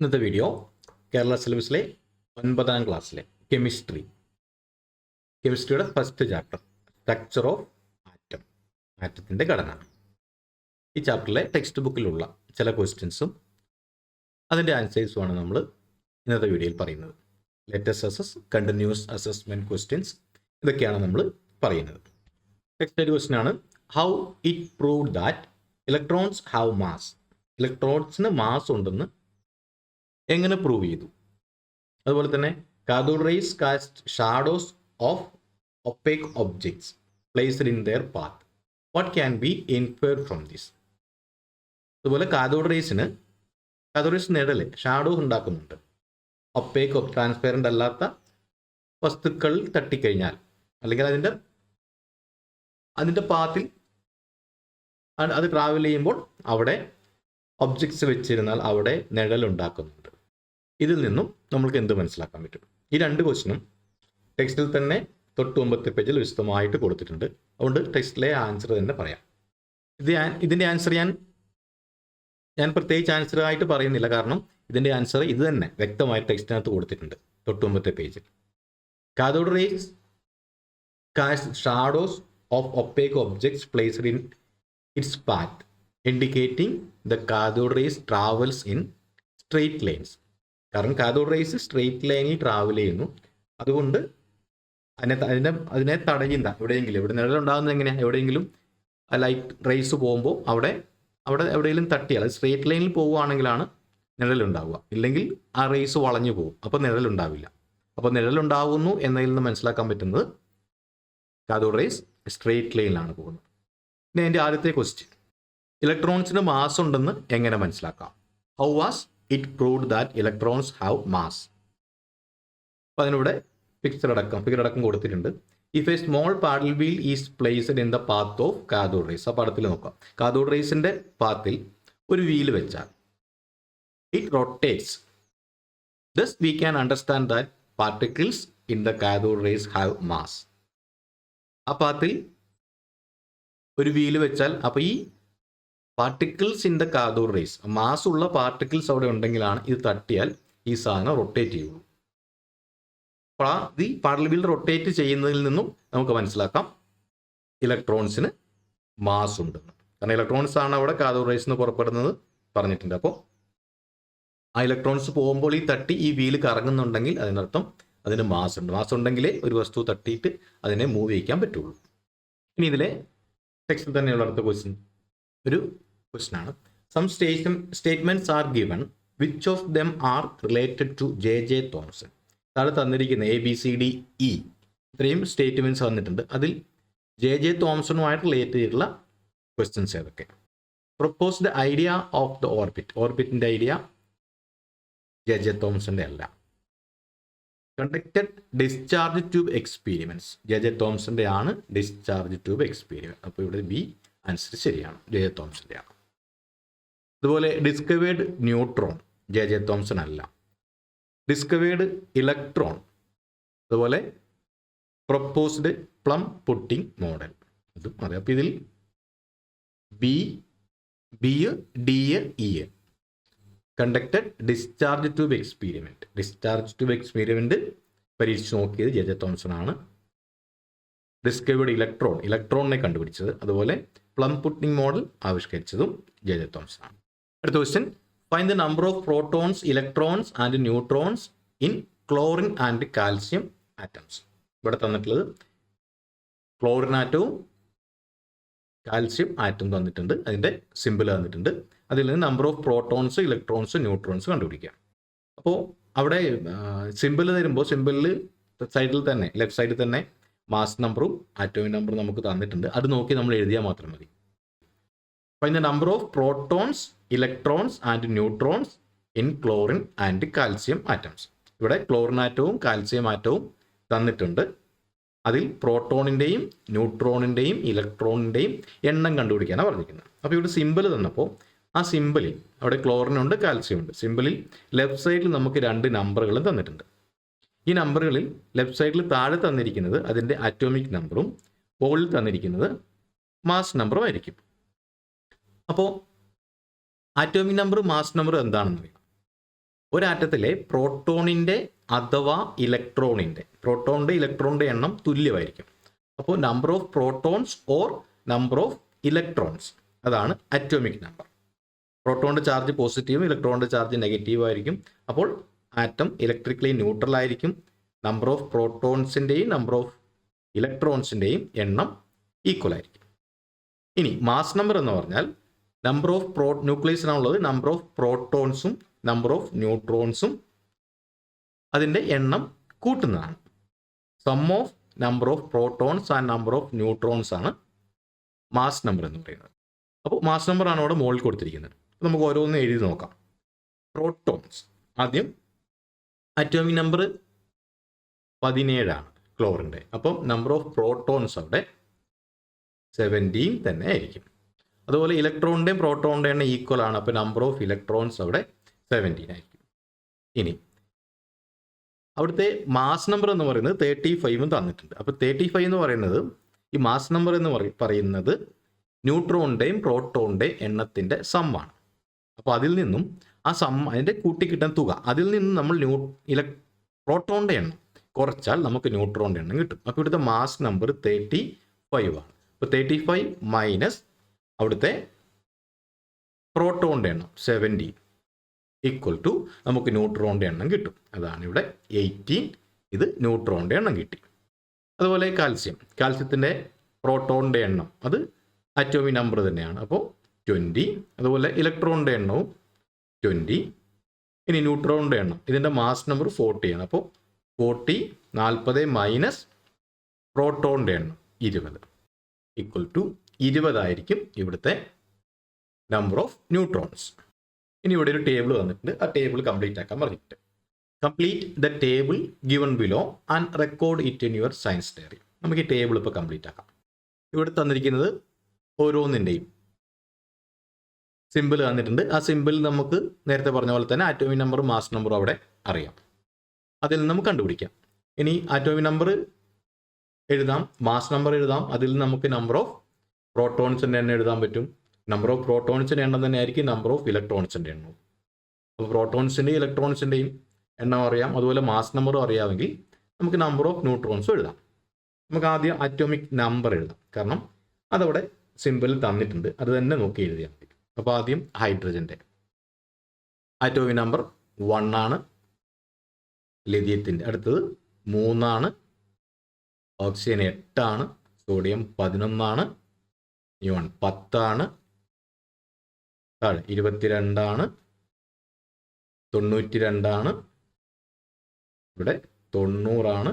ഇന്നത്തെ വീഡിയോ കേരള സിലബസിലെ 9ാം ക്ലാസ്സിലെ കെമിസ്ട്രിയുടെ first chapter structure of atom, ആറ്റത്തിൻ്റെ ഘടന. ഈ ചാപ്റ്ററിലെ ടെക്സ്റ്റ് ബുക്കിലുള്ള ചില ക്വസ്റ്റ്യൻസും അതിൻ്റെ ആൻസേഴ്സുമാണ് നമ്മൾ ഇന്നത്തെ വീഡിയോയിൽ പറയുന്നത്. Latest assess, continuous assessment questions, ഇതൊക്കെയാണ് നമ്മൾ പറയുന്നത്. നെക്സ്റ്റ് ക്വസ്റ്റ്യൻ ആണ്, how it proved that electrons have mass. ഇലക്ട്രോൺസിന് മാസ് ഉണ്ടെന്ന് എങ്ങനെ പ്രൂവ് ചെയ്തു? അതുപോലെ തന്നെ cathode rays cast shadows of opaque objects placed in their path. What can be inferred from this? അതുപോലെ കാഥോഡ് റേസ് നിഴൽ ഷാഡോ ഉണ്ടാക്കുന്നുണ്ട്. ഒപ്പേക്ക് ട്രാൻസ്പെറൻ്റ് അല്ലാത്ത വസ്തുക്കൾ തട്ടിക്കഴിഞ്ഞാൽ അല്ലെങ്കിൽ അതിൻ്റെ പാത്തിൽ അത് ട്രാവൽ ചെയ്യുമ്പോൾ അവിടെ ഒബ്ജക്ട്സ് വെച്ചിരുന്നാൽ അവിടെ നിഴൽ ഉണ്ടാക്കുന്നുണ്ട്. ഇതിൽ നിന്നും നമ്മൾക്ക് എന്ത് മനസ്സിലാക്കാൻ പറ്റും? ഈ രണ്ട് ക്വസ്റ്റ്യനും ടെക്സ്റ്റിൽ തന്നെ തൊട്ട് മുമ്പത്തെ പേജിൽ വിശദമായിട്ട് കൊടുത്തിട്ടുണ്ട്. അതുകൊണ്ട് ടെക്സ്റ്റിലെ ആൻസർ തന്നെ പറയാം. ഇതിൻ്റെ ആൻസർ ഞാൻ പ്രത്യേകിച്ച് ആൻസർ ആയിട്ട് പറയുന്നില്ല, കാരണം ഇതിൻ്റെ ആൻസർ ഇത് തന്നെ വ്യക്തമായി ടെക്സ്റ്റിനകത്ത് കൊടുത്തിട്ടുണ്ട് തൊട്ട് മുമ്പത്തെ പേജിൽ. Cathode rays cast shadows of opaque objects placed in its path indicating the cathode raise travels in straight lines. കാരണം കാഥോഡ് റേസ് സ്ട്രെയിറ്റ് ലൈനിൽ ട്രാവൽ ചെയ്യുന്നു. അതുകൊണ്ട് അതിനെ തടയുന്ന എവിടെയെങ്കിലും, ഇവിടെ നിഴലുണ്ടാകുന്നത് എങ്ങനെയാണ്? എവിടെയെങ്കിലും ആ ലൈറ്റ് റേസ് പോകുമ്പോൾ അവിടെ എവിടെയെങ്കിലും തട്ടിയാൽ അത് സ്ട്രെയിറ്റ് ലൈനിൽ പോവുകയാണെങ്കിലാണ് നിഴലുണ്ടാവുക. ഇല്ലെങ്കിൽ ആ റേസ് വളഞ്ഞു പോകും, അപ്പോൾ നിഴലുണ്ടാവില്ല. അപ്പോൾ നിഴലുണ്ടാവുന്നു എന്നതിൽ നിന്ന് മനസ്സിലാക്കാൻ പറ്റുന്നത് കാഥോഡ് റേസ് സ്ട്രെയിറ്റ് ലൈനിലാണ് പോകുന്നത്. പിന്നെ അതിൻ്റെ ആദ്യത്തെ ക്വസ്റ്റ്യൻ, ഇലക്ട്രോൺസിന് മാസ് ഉണ്ടെന്ന് എങ്ങനെ മനസ്സിലാക്കാം? How was it proved that electrons have mass? അപ്പോൾ അതിനിവിടെ ഫിഗർ അടക്കം കൊടുത്തിട്ടുണ്ട്. If a small paddle wheel is placed in the path of cathode rays. ആ പടത്തിൽ നോക്കാം. കാഥോഡ് റേസിൻ്റെ പാത്തിൽ ഒരു വീല് വെച്ചാൽ it rotates. Thus we can understand that particles in the cathode rays have mass. ആ പാത്തിൽ ഒരു വീല് വെച്ചാൽ അപ്പോൾ ഈ particles in the cathode rays, mass ഉള്ള പാർട്ടിക്കിൾസ് അവിടെ ഉണ്ടെങ്കിലാണ് ഇത് തട്ടിയാൽ ഈ സാധനം റൊട്ടേറ്റ് ചെയ്യുള്ളൂ. അപ്പോൾ ഈ പാഡൽ വീൽ റൊട്ടേറ്റ് ചെയ്യുന്നതിൽ നിന്നും നമുക്ക് മനസ്സിലാക്കാം ഇലക്ട്രോൺസിന് മാസ് ഉണ്ടെന്ന്. കാരണം ഇലക്ട്രോൺസ് ആണ് അവിടെ കാഥോഡ് റേസിൽ നിന്ന് പുറപ്പെടുന്നത് പറഞ്ഞിട്ടുണ്ട്. അപ്പോൾ ആ ഇലക്ട്രോൺസ് പോകുമ്പോൾ ഈ തട്ടി ഈ വീല് കറങ്ങുന്നുണ്ടെങ്കിൽ അതിനർത്ഥം അതിന് മാസ് ഉണ്ട്. മാസ് ഉണ്ടെങ്കിലേ ഒരു വസ്തു തട്ടിയിട്ട് അതിനെ മൂവ് ചെയ്യിക്കാൻ പറ്റുള്ളൂ. ഇനി ഇതിലെ ടെക്സ്റ്റിൽ തന്നെയുള്ള അടുത്ത ക്വസ്റ്റ്യൻ ഒരു ക്വസ്റ്റ്യൻ ആണ്. Some statements are given, which of them are related to J Thomson. താഴെ തന്നിരിക്കുന്ന ABCDE ഇത്രയും സ്റ്റേറ്റ്മെന്റ്സ് വന്നിട്ടുണ്ട്. അതിൽ ജെ തോംസണുമായിട്ട് റിലേറ്റ് ചെയ്തിട്ടുള്ള ക്വസ്റ്റ്യൻസ് ഏതൊക്കെ? Propose the idea of the ഓർബിറ്റിന്റെ ഐഡിയ ജെ തോംസന്റെ അല്ല. Conducted discharge tube experiments J തോംസന്റെ ആണ് ഡിസ്ചാർജ് ട്യൂബ് എക്സ്പീരിമെന്റ്. അപ്പോൾ ഇവിടെ ബി ആൻസർ ശരിയാണ്, ജെ തോംസന്റെ ആണ്. അതുപോലെ ഡിസ്കവേർഡ് ന്യൂട്രോൺ ജെ തോംസൺ അല്ല. ഡിസ്കവേർഡ് ഇലക്ട്രോൺ, അതുപോലെ പ്രൊപ്പോസ്ഡ് പ്ലം പുട്ടിംഗ് മോഡൽ, ഇതും അതെ. അപ്പോൾ ഇതിൽ B D E conducted discharge tube experiment പരീക്ഷിച്ച് നോക്കിയത് ജെ തോംസൺ ആണ്. ഡിസ്കവേർഡ് ഇലക്ട്രോണിനെ കണ്ടുപിടിച്ചത്, അതുപോലെ പ്ലം പുട്ടിംഗ് മോഡൽ ആവിഷ്കരിച്ചതും ജെ തോംസൺ ആണ്. അടുത്ത question, find the number of protons, electrons and neutrons in chlorine and calcium atoms. ഇവിടെ തന്നിട്ടുള്ളത് ക്ലോറിൻ ആറ്റവും കാൽസ്യം ആറ്റവും തന്നിട്ടുണ്ട്, അതിൻ്റെ സിമ്പിൾ തന്നിട്ടുണ്ട്. അതിൽ നിന്ന് number of protons, electrons, neutrons കണ്ടുപിടിക്കാം. അപ്പോൾ അവിടെ സിമ്പിൾ തരുമ്പോൾ സിമ്പിളിൽ സൈഡിൽ തന്നെ ലെഫ്റ്റ് സൈഡിൽ തന്നെ മാസ് നമ്പറും ആറ്റോമിക് നമ്പറും നമുക്ക് തന്നിട്ടുണ്ട്. അത് നോക്കി നമ്മൾ എഴുതിയാൽ മാത്രം മതി. Find the number of protons, electrons and neutrons in chlorine and calcium atoms. ഇവിടെ ക്ലോറിൻ ആറ്റവും കാൽസ്യം ആറ്റവും തന്നിട്ടുണ്ട്. അതിൽ പ്രോട്ടോണിൻ്റെയും ന്യൂട്രോണിൻ്റെയും ഇലക്ട്രോണിൻ്റെയും എണ്ണം കണ്ടുപിടിക്കാനാണ് പറഞ്ഞിരിക്കുന്നത്. അപ്പോൾ ഇവിടെ സിമ്പിൾ തന്നപ്പോൾ ആ സിമ്പിളിൽ അവിടെ ക്ലോറിനുണ്ട്, കാൽസ്യം ഉണ്ട്. സിമ്പിളിൽ ലെഫ്റ്റ് സൈഡിൽ നമുക്ക് രണ്ട് നമ്പറുകളും തന്നിട്ടുണ്ട്. ഈ നമ്പറുകളിൽ ലെഫ്റ്റ് സൈഡിൽ താഴെ തന്നിരിക്കുന്നത് അതിൻ്റെ ആറ്റോമിക് നമ്പറും മുകളിൽ തന്നിരിക്കുന്നത് മാസ് നമ്പറും ആയിരിക്കും. അപ്പോൾ ആറ്റോമിക് നമ്പർ മാസ് നമ്പർ എന്താണെന്ന് അറിയാം. ഒരാറ്റത്തിലെ പ്രോട്ടോണിൻ്റെ അഥവാ ഇലക്ട്രോണിൻ്റെ എണ്ണം തുല്യമായിരിക്കും. അപ്പോൾ number of protons or number of electrons, അതാണ് അറ്റോമിക് നമ്പർ. പ്രോട്ടോണിൻ്റെ ചാർജ് പോസിറ്റീവും ഇലക്ട്രോണിൻ്റെ ചാർജ് നെഗറ്റീവും ആയിരിക്കും. അപ്പോൾ ആറ്റം ഇലക്ട്രിക്കലി ന്യൂട്രൽ ആയിരിക്കും. നമ്പർ ഓഫ് പ്രോട്ടോൺസിൻ്റെയും നമ്പർ ഓഫ് ഇലക്ട്രോൺസിൻ്റെയും എണ്ണം ഈക്വൽ ആയിരിക്കും. ഇനി മാസ് നമ്പർ എന്ന് പറഞ്ഞാൽ നമ്പർ ഓഫ് ന്യൂക്ലിയസിനാണുള്ളത് നമ്പർ ഓഫ് പ്രോട്ടോൺസും നമ്പർ ഓഫ് ന്യൂട്രോൺസും അതിൻ്റെ എണ്ണം കൂട്ടുന്നതാണ്. Sum of number of protons and number of neutrons ആണ് മാസ് നമ്പർ എന്ന് പറയുന്നത്. അപ്പോൾ മാസ് നമ്പർ ആണ് അവിടെ മുകളിൽ കൊടുത്തിരിക്കുന്നത്. നമുക്ക് ഓരോന്ന് എഴുതി നോക്കാം. പ്രോട്ടോൺസ്, ആദ്യം അറ്റോമിക് നമ്പർ 17 ആണ് ക്ലോറിൻ്റെ. അപ്പം നമ്പർ ഓഫ് പ്രോട്ടോൺസ് അവിടെ 17 തന്നെ ആയിരിക്കും. അതുപോലെ ഇലക്ട്രോണിൻ്റെയും പ്രോട്ടോണിൻ്റെ എണ്ണം ഈക്വൽ ആണ്. അപ്പോൾ നമ്പർ ഓഫ് ഇലക്ട്രോൺസ് അവിടെ 17 ആയിരിക്കും. ഇനി അവിടുത്തെ മാസ് നമ്പർ എന്ന് പറയുന്നത് 35 തന്നിട്ടുണ്ട്. അപ്പോൾ 35 എന്ന് പറയുന്നത് ഈ മാസ് നമ്പർ എന്ന് പറയുന്നത് ന്യൂട്രോണിൻ്റെയും പ്രോട്ടോണിൻ്റെയും എണ്ണത്തിൻ്റെ സമ്മാണ്. അപ്പോൾ അതിൽ നിന്നും ആ അതിൻ്റെ കൂട്ടിക്കിട്ടുന്ന തുക, അതിൽ നിന്നും നമ്മൾ പ്രോട്ടോണിൻ്റെ എണ്ണം കുറച്ചാൽ നമുക്ക് ന്യൂട്രോണിൻ്റെ എണ്ണം കിട്ടും. അപ്പോൾ ഇവിടുത്തെ മാസ് നമ്പർ 35 ആണ്. അപ്പോൾ 35 മൈനസ് അവിടുത്തെ പ്രോട്ടോണിൻ്റെ എണ്ണം 70 ഈക്വൽ ടു നമുക്ക് ന്യൂട്രോണിൻ്റെ എണ്ണം കിട്ടും. അതാണ് ഇവിടെ 18. ഇത് ന്യൂട്രോണിൻ്റെ എണ്ണം കിട്ടി. അതുപോലെ കാൽസ്യത്തിൻ്റെ പ്രോട്ടോണിൻ്റെ എണ്ണം അത് അറ്റോമിക് നമ്പർ തന്നെയാണ്. അപ്പോൾ 20. അതുപോലെ ഇലക്ട്രോണിൻ്റെ എണ്ണവും 20. ഇനി ന്യൂട്രോണിൻ്റെ എണ്ണം, ഇതിൻ്റെ മാസ് നമ്പർ 40 ആണ്. അപ്പോൾ 40 മൈനസ് പ്രോട്ടോണിൻ്റെ എണ്ണം 20 ഈക്വൽ ടു 20 ആയിരിക്കും ഇവിടുത്തെ നമ്പർ ഓഫ് ന്യൂട്രോൺസ്. ഇനി ഇവിടെ ഒരു ടേബിൾ വന്നിട്ടുണ്ട്. ആ ടേബിൾ കംപ്ലീറ്റ് ആക്കാൻ പറഞ്ഞിട്ടുണ്ട്. Complete the table given below and record it in your science diary. നമുക്ക് ഈ ടേബിൾ ഇപ്പോൾ കംപ്ലീറ്റ് ആക്കാം. ഇവിടെ തന്നിരിക്കുന്നത് ഓരോന്നിൻ്റെയും സിമ്പിൾ തന്നിട്ടുണ്ട്. ആ സിമ്പിൾ നമുക്ക് നേരത്തെ പറഞ്ഞ പോലെ തന്നെ ആറ്റോമിക് നമ്പറും മാസ് നമ്പറും അവിടെ അറിയാം. അതിൽ നിന്ന് നമുക്ക് കണ്ടുപിടിക്കാം. ഇനി ആറ്റോമിക് നമ്പർ എഴുതാം, മാസ് നമ്പർ എഴുതാം. അതിൽ നമുക്ക് നമ്പർ ഓഫ് പ്രോട്ടോൺസിൻ്റെ എണ്ണം എഴുതാൻ പറ്റും. നമ്പർ ഓഫ് പ്രോട്ടോൺസിൻ്റെ എണ്ണം തന്നെ ആയിരിക്കും നമ്പർ ഓഫ് ഇലക്ട്രോൺസിൻ്റെ എണ്ണം. അപ്പോൾ പ്രോട്ടോൺസിൻ്റെയും ഇലക്ട്രോൺസിൻ്റെയും എണ്ണം അറിയാം. അതുപോലെ മാസ് നമ്പറും അറിയാമെങ്കിൽ നമുക്ക് നമ്പർ ഓഫ് ന്യൂട്രോൺസും എഴുതാം. നമുക്ക് ആദ്യം ആറ്റോമിക് നമ്പർ എഴുതാം, കാരണം അതവിടെ സിമ്പിൾ തന്നിട്ടുണ്ട്. അത് തന്നെ നോക്കി എഴുതിയാൽ മതി. അപ്പോൾ ആദ്യം ഹൈഡ്രജൻ്റെ ആറ്റോമിക് നമ്പർ 1 ആണ്. ലിഥിയത്തിൻ്റെ അടുത്തത് 3 ആണ്. ഓക്സിജൻ 8 ആണ്. സോഡിയം 11 ആണ്. നിയോൺ 10 ആണ്. 22 ആണ്. 92 ആണ്. ഇവിടെ 90 ആണ്.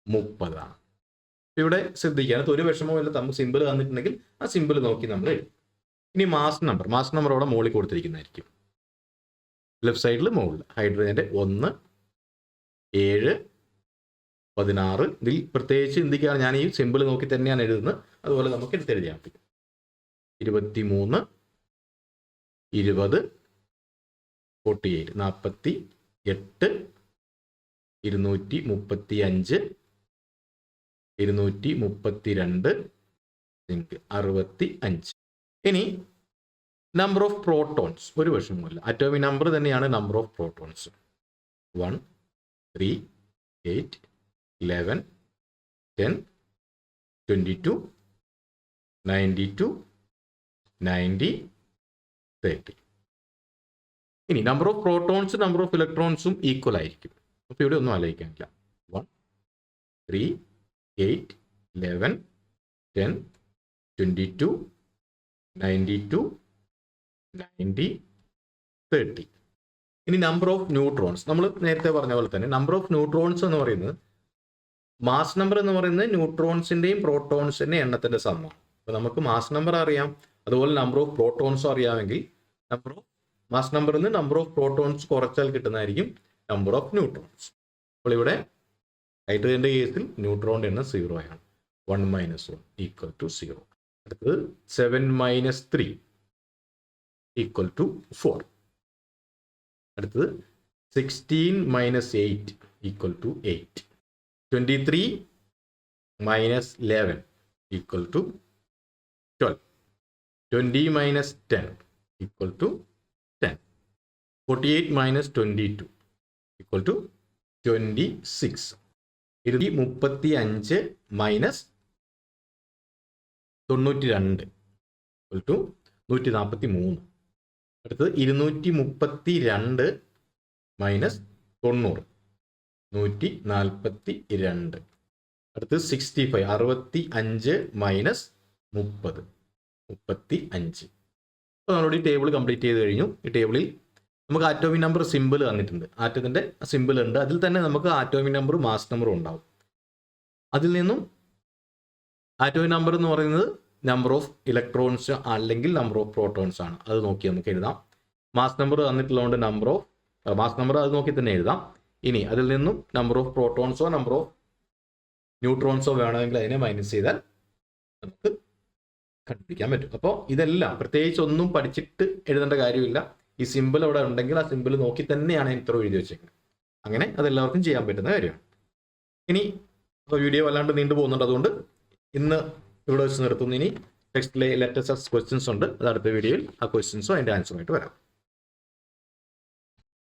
30 ആണ്. ഇവിടെ ശ്രദ്ധിക്കുക, ഒരു വിഷമമില്ല. നമുക്ക് സിമ്പിൾ തന്നിട്ടുണ്ടെങ്കിൽ ആ സിമ്പിൾ നോക്കി നമ്മൾ എഴുതും. ഇനി മാസ് നമ്പർ അവിടെ മുകളിൽ കൊടുത്തിരിക്കുന്നതായിരിക്കും. ലെഫ്റ്റ് സൈഡിൽ മുകളിൽ ഹൈഡ്രജൻ്റെ 1, 7, 16. ഇതിൽ പ്രത്യേകിച്ച് ചിന്തിക്കുകയാണ്, ഞാൻ ഈ സിമ്പിൾ നോക്കി തന്നെയാണ് എഴുതുന്നത്. അതുപോലെ നമുക്ക് എടുത്തെഴുതിയാൽ മതി. 23, 20, 48, 48, 235, 232, 65. ഇനി നമ്പർ ഓഫ് പ്രോട്ടോൺസ് ഒരു വിഷമമില്ല. അറ്റോമിക് നമ്പർ തന്നെയാണ് നമ്പർ ഓഫ് പ്രോട്ടോൺസ്. 1, 3, 8, 11, 10, 22, 92, 90, 30. ഇനി number of protons number of ഇലക്ട്രോൺസും ഈക്വൽ ആയിരിക്കും. അപ്പോൾ ഇവിടെ ഒന്നും ആലോചിക്കാനില്ല. 1, 3, 8, 11, 10, 22, 92, 90, 30. ഇനി നമ്പർ ഓഫ് ന്യൂട്രോൺസ് നമ്മൾ നേരത്തെ പറഞ്ഞ പോലെ തന്നെ നമ്പർ ഓഫ് ന്യൂട്രോൺസ് എന്ന് പറയുന്നത് മാസ് നമ്പർ എന്ന് പറയുന്നത് ന്യൂട്രോൺസിൻ്റെയും പ്രോട്ടോൺസിൻ്റെയും എണ്ണത്തിൻ്റെ സമ്മാണ്. അപ്പോൾ നമുക്ക് മാസ് നമ്പർ അറിയാം, അതുപോലെ നമ്പർ ഓഫ് പ്രോട്ടോൺസും അറിയാമെങ്കിൽ നമ്പർ ഓഫ് മാസ് നമ്പറിൽ നിന്ന് നമ്പർ ഓഫ് പ്രോട്ടോൺസ് കുറച്ചാൽ കിട്ടുന്നതായിരിക്കും നമ്പർ ഓഫ് ന്യൂട്രോൺസ്. അപ്പോൾ ഇവിടെ ഹൈഡ്രജൻ്റെ കേസിൽ ന്യൂട്രോണിൻ്റെ എണ്ണം 0 ആണ്. 1 - 1 ഈക്വൽ ടു 0. അടുത്തത് 7 - 3 ഈക്വൽ ടു 4. അടുത്തത് 16 - 8 equal to 8. 23 - 11 equal to 12. 20 - 10 equal to 10. 48 minus 22 equal to 26. 235 minus 92 equal to 143. അടുത്തത് 232 മൈനസ് 90 142. അടുത്തത് 65 65 മൈനസ് 30 35. അപ്പോൾ നമ്മളോട് ഈ ടേബിൾ കംപ്ലീറ്റ് ചെയ്ത് കഴിഞ്ഞു. ഈ ടേബിളിൽ നമുക്ക് ആറ്റോമിക് നമ്പർ സിമ്പിൾ തന്നിട്ടുണ്ട്, ആറ്റത്തിൻ്റെ സിമ്പിൾ ഉണ്ട്. അതിൽ തന്നെ നമുക്ക് ആറ്റോമിക് നമ്പർ മാസ് നമ്പറും ഉണ്ടാവും. അതിൽ നിന്നും ആറ്റോമിക് നമ്പർ എന്ന് പറയുന്നത് നമ്പർ ഓഫ് ഇലക്ട്രോൺസ് അല്ലെങ്കിൽ നമ്പർ ഓഫ് പ്രോട്ടോൺസ് ആണ്. അത് നോക്കി നമുക്ക് എഴുതാം. മാസ് നമ്പർ തന്നിട്ടുള്ളതുകൊണ്ട് മാസ് നമ്പർ അത് നോക്കി തന്നെ എഴുതാം. ഇനി അതിൽ നിന്നും നമ്പർ ഓഫ് പ്രോട്ടോൺസോ നമ്പർ ഓഫ് ന്യൂട്രോൺസോ വേണമെങ്കിൽ അതിനെ മൈനസ് ചെയ്താൽ നമുക്ക് കണ്ടുപിടിക്കാൻ പറ്റും. അപ്പോൾ ഇതെല്ലാം പ്രത്യേകിച്ച് ഒന്നും പഠിച്ചിട്ട് എഴുതേണ്ട കാര്യമില്ല. ഈ സിമ്പിൾ അവിടെ ഉണ്ടെങ്കിൽ ആ സിമ്പിൾ നോക്കി തന്നെയാണ് ഇത്ര എഴുതി വെച്ചേക്കുന്നത്. അങ്ങനെ അതെല്ലാവർക്കും ചെയ്യാൻ പറ്റുന്ന കാര്യമാണ്. ഇനി വീഡിയോ വല്ലാണ്ട് നീണ്ടു പോകുന്നുണ്ട്, അതുകൊണ്ട് ഇന്ന് ഇവിടെ വെച്ച് നിർത്തുന്നു. ഇനി ടെക്സ്റ്റിലെ ലെറ്റസ്റ്റ് ക്വസ്റ്റ്യൻസ് ഉണ്ട്, അത് അടുത്ത വീഡിയോയിൽ ആ ക്വസ്റ്റ്യൻസും അതിൻ്റെ ആൻസറുമായിട്ട് വരാം.